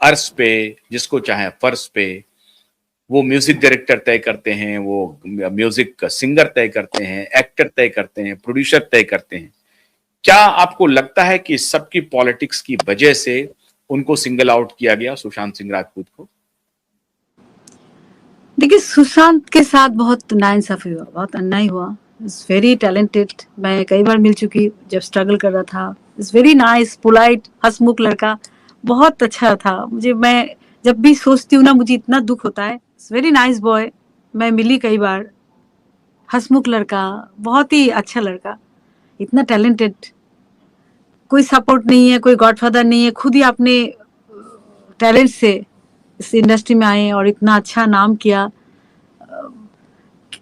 अर्श पे, जिसको चाहे फर्श पे, वो म्यूजिक डायरेक्टर तय करते हैं, वो म्यूजिक सिंगर तय करते हैं, एक्टर तय करते हैं, प्रोड्यूसर तय करते हैं। क्या आपको लगता है कि सबकी पॉलिटिक्स की वजह से उनको सिंगल आउट किया गया, सुशांत सिंह राजपूत को? देखिए, सुशांत के साथ बहुत नाइंसाफी हुआ, बहुत अन्याय हुआ। इज वेरी टैलेंटेड, मैं कई बार मिल चुकी जब स्ट्रगल कर रहा था। इज वेरी नाइस, पोलाइट, हंसमुख लड़का, बहुत अच्छा था। मैं जब भी सोचती हूँ ना, मुझे इतना दुख होता है। इज वेरी नाइस बॉय, मैं मिली कई बार। हंसमुख लड़का, बहुत ही अच्छा लड़का, इतना टैलेंटेड। कोई सपोर्ट नहीं है, कोई गॉडफादर नहीं है, खुद ही अपने टैलेंट से इस इंडस्ट्री में आए और इतना अच्छा नाम किया।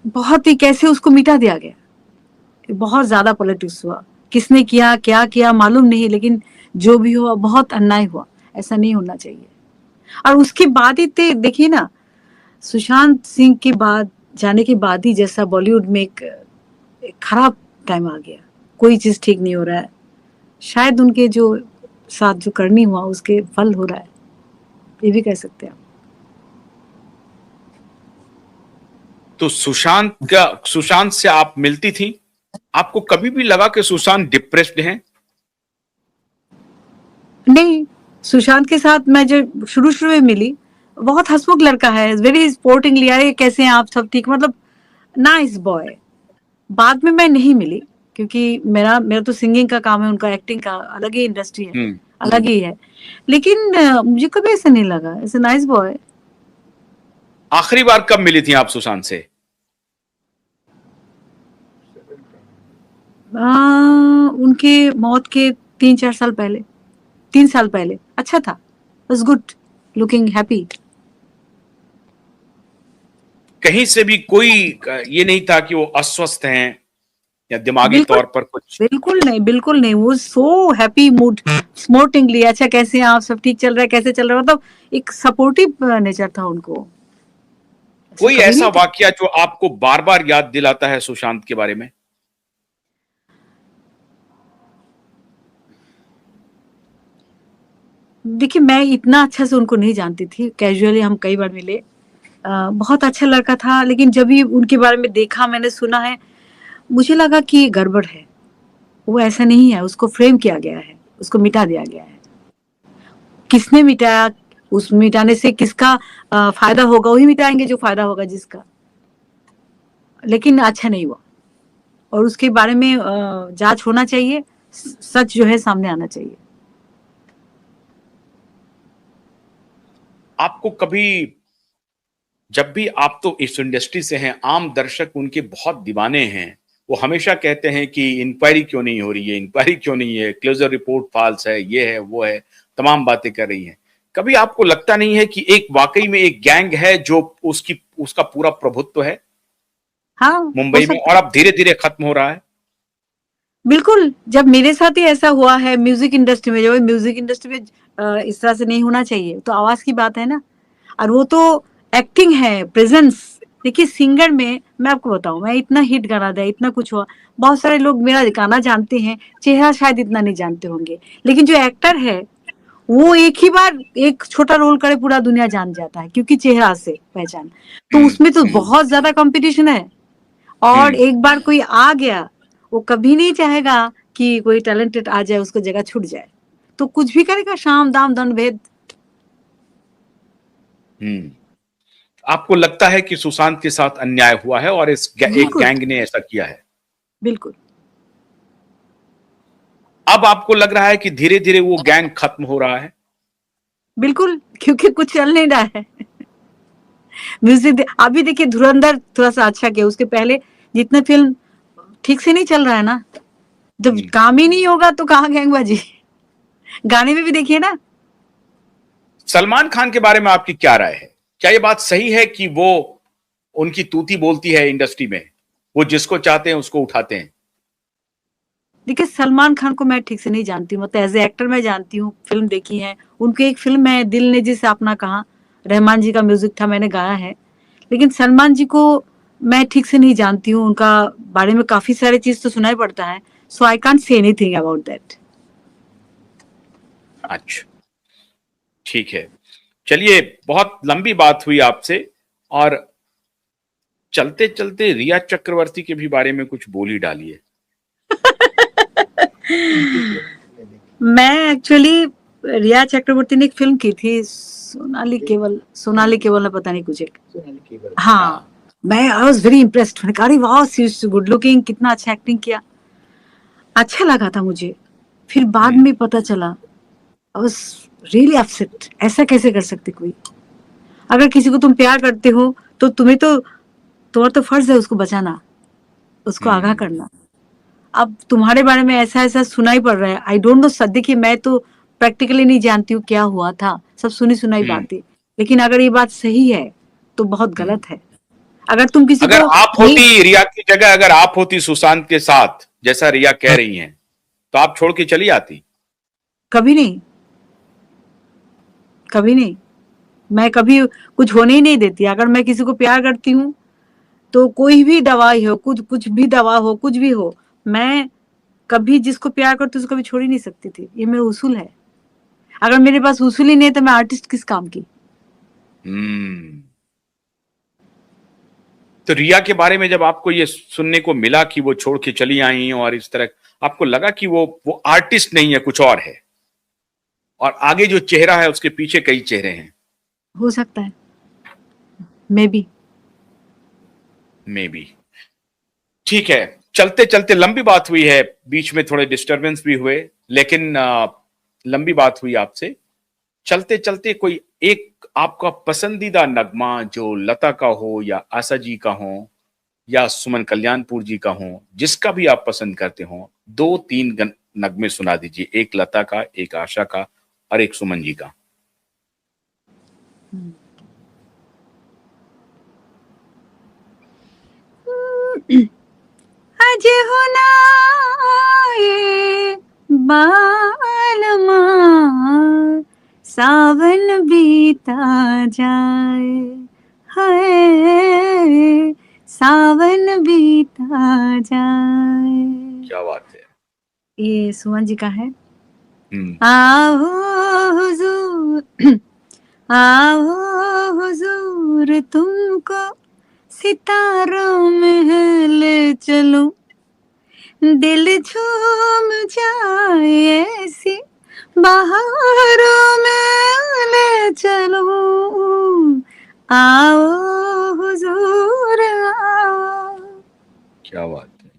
बहुत ही कैसे उसको मिटा दिया गया। बहुत ज्यादा पॉलिटिक्स हुआ, किसने किया, क्या किया मालूम नहीं, लेकिन जो भी हुआ बहुत अन्याय हुआ। ऐसा नहीं होना चाहिए। और उसके बाद ही देखिए ना, सुशांत सिंह के बाद जाने के बाद ही जैसा बॉलीवुड में एक खराब टाइम आ गया। कोई चीज ठीक नहीं हो रहा है। शायद उनके जो साथ जो करनी हुआ उसके फल हो रहा है, ये भी कह सकते हैं। तो सुशांत से आप मिलती थी, आपको कभी भी लगा कि सुशांत डिप्रेस्ड हैं? नहीं, सुशांत के साथ मैं जब शुरू में मिली, बहुत हंसमुख लड़का है, वेरी स्पोर्टिंगली, अरे कैसे हैं आप, सब ठीक, मतलब नाइस बॉय। बाद में मैं नहीं मिली, क्योंकि मेरा मेरा तो सिंगिंग का काम है, उनका एक्टिंग का अलग ही इंडस्ट्री है, अलग ही है। लेकिन मुझे कभी ऐसा नहीं लगा, ऐसे नाइस बॉय। आखिरी बार कब मिली थी आप सुशांत से? उनके मौत के 3-4 साल पहले, 3 साल पहले। अच्छा था, वाज गुड, लुकिंग हैप्पी। कहीं से भी कोई ये नहीं था कि वो अस्वस्थ हैं या दिमागी बिल्कुल तौर पर कुछ? बिल्कुल नहीं, बिल्कुल नहीं। वो सो हैप्पी मूड, स्पोर्टिंगली, अच्छा कैसे हैं आप, सब ठीक चल रहा है, कैसे चल रहा है, मतलब एक सपोर्टिव नेचर था उनको। ऐसा कोई कभी ऐसा नहीं था। वाकया जो आपको बार बार याद दिलाता है सुशांत के बारे में? देखिए, मैं इतना अच्छा से उनको नहीं जानती थी, कैजुअली हम कई बार मिले। बहुत अच्छा लड़का था, लेकिन जब भी उनके बारे में देखा, मैंने सुना है, मुझे लगा कि ये गड़बड़ है। वो ऐसा नहीं है, उसको फ्रेम किया गया है, उसको मिटा दिया गया है। किसने मिटाया, उस मिटाने से किसका फायदा होगा, वही मिटाएंगे जो फायदा होगा जिसका। लेकिन अच्छा नहीं हुआ, और उसके बारे में जांच होना चाहिए, सच जो है सामने आना चाहिए। आपको कभी, जब भी आप तो इस इंडस्ट्री से हैं, आम दर्शक उनके बहुत दीवाने हैं, वो हमेशा कहते हैं कि इंक्वायरी क्यों नहीं हो रही है, इंक्वायरी क्यों नहीं है, क्लोजर रिपोर्ट फॉल्स है, ये है वो है, तमाम बातें कर रही हैं। कभी आपको लगता नहीं है कि एक वाकई में एक गैंग है जो उसका पूरा प्रभुत्व है हाँ, हो मुंबई में, सकता और है। अब धीरे धीरे खत्म हो रहा है? बिल्कुल, जब मेरे साथ ही ऐसा हुआ है म्यूजिक इंडस्ट्री में, जब म्यूजिक इंडस्ट्री में इस तरह से नहीं होना चाहिए, तो आवाज की बात है ना। और वो तो एक्टिंग है, प्रेजेंस। देखिए, सिंगर में मैं आपको बताऊं, मैं इतना हिट गाना दिया, इतना कुछ हुआ, बहुत सारे लोग मेरा गाना जानते हैं, चेहरा शायद इतना नहीं जानते होंगे, लेकिन जो एक्टर है, वो एक ही बार एक छोटा रोल करे, पूरा दुनिया जान जाता है, क्योंकि चेहरा से पहचान। तो हम्म। उसमें तो बहुत ज्यादा कंपटीशन है। और हम्म। एक बार कोई आ गया, वो कभी नहीं चाहेगा कि कोई टैलेंटेड आ जाए, उसको जगह छूट जाए, तो कुछ भी करेगा, शाम दाम दंड भेद। हम्म। आपको लगता है कि सुशांत के साथ अन्याय हुआ है और एक बिल्कुल गैंग ने ऐसा किया है? बिल्कुल। अब आपको लग रहा है कि धीरे धीरे वो गैंग खत्म हो रहा है? बिल्कुल, क्योंकि कुछ चल नहीं रहा है। म्यूजिक अभी देखिए, धुरंधर थोड़ा सा अच्छा किया, उसके पहले जितने फिल्म ठीक से नहीं चल रहा है ना। जब काम ही नहीं होगा तो कहाँ गैंगबाजी। गाने में भी देखिए ना। सलमान खान के बारे में आपकी क्या राय है? क्या ये बात सही है कि वो उनकी तूती बोलती है इंडस्ट्री में, वो जिसको चाहते हैं उसको उठाते हैं? देखिए, सलमान खान को मैं ठीक से नहीं जानती हूँ, मतलब एज ए एक्टर मैं जानती हूँ, फिल्म देखी है उनकी। एक फिल्म है दिल ने जिसे अपना कहा, रहमान जी का म्यूजिक था, मैंने गाया है। लेकिन सलमान जी को मैं ठीक से नहीं जानती हूँ, उनका बारे में काफी सारे चीज तो सुनाई पड़ता है, so I can't say anything about that. अच्छा, ठीक है, चलिए, बहुत लंबी बात हुई आपसे, और चलते चलते रिया चक्रवर्ती के भी बारे में कुछ बोल ही डालिए। मैं एक्चुअली, रिया चक्रवर्ती ने एक फिल्म की थी, सोनाली केवल ने, पता नहीं कुछ एक, हाँ, मैं आई वाज वेरी इम्प्रेस्ड। मैंने कहा अरे वाह, शी इज गुड लुकिंग, कितना अच्छा एक्टिंग किया, अच्छा लगा था मुझे। फिर बाद में पता चला, आई वाज रियली अपसेट। ऐसा कैसे कर सकते कोई? अगर किसी को तुम प्यार करते हो तो तुम्हारा तो फर्ज है उसको बचाना, उसको आगाह करना। अब तुम्हारे बारे में ऐसा ऐसा सुनाई पड़ रहा है, आई डोंट नो सर। देखिए, मैं तो प्रैक्टिकली नहीं जानती हूँ क्या हुआ था, सब सुनी सुनाई बातें, लेकिन अगर ये बात सही है तो बहुत गलत है। अगर तुम किसी अगर को आप होती रिया की जगह, अगर आप होती सुशांत के साथ, जैसा रिया कह रही हैं, तो आप छोड़ के चली आती? कभी नहीं, कभी नहीं। मैं कभी कुछ होने ही नहीं देती। अगर मैं किसी को प्यार करती हूँ तो कोई भी दवाई हो, कुछ भी दवा हो, कुछ भी हो, मैं कभी जिसको प्यार करती हूँ उसको कभी छोड़ ही नहीं सकती थी। ये मेरा उसूल है। अगर मेरे पास उसूल ही नहीं तो मैं आर्टिस्ट किस काम की? तो रिया के बारे में जब आपको ये सुनने को मिला कि वो छोड़ के चली आई और इस तरह, आपको लगा कि वो आर्टिस्ट नहीं है, कुछ और है, और आगे जो चेहरा है उसके पीछे कई चेहरे हैं? हो सकता है, मे बी। ठीक है, चलते चलते लंबी बात हुई है, बीच में थोड़े डिस्टरबेंस भी हुए, लेकिन लंबी बात हुई आपसे। चलते चलते कोई एक आपका पसंदीदा नगमा, जो लता का हो या आशा जी का हो या सुमन कल्याणपुर जी का हो, जिसका भी आप पसंद करते हो, 2-3 नगमे सुना दीजिए, एक लता का, एक आशा का और एक सुमन जी का। आज होना ये बालमा, सावन बीता जाए, हाय सावन बीता जाए। क्या बात है। ये सुमन जी का है। हम्म। आओ हुजूर, आओ हुजूर, तुमको सितारों में ले चलूं, दिल झूम जाए ऐसी बहारों में ले चलूं, आओ हुजूर आओ। क्या बात है।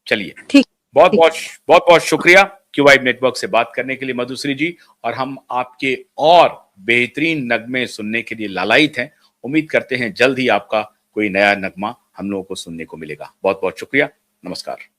चलिए, ठीक, बहुत बहुत शुक्रिया क्यूवाइब नेटवर्क से बात करने के लिए मधुश्री जी, और हम आपके और बेहतरीन नगमे सुनने के लिए लालायित हैं। उम्मीद करते हैं जल्द ही आपका कोई नया नगमा हम लोगों को सुनने को मिलेगा। बहुत बहुत शुक्रिया, नमस्कार।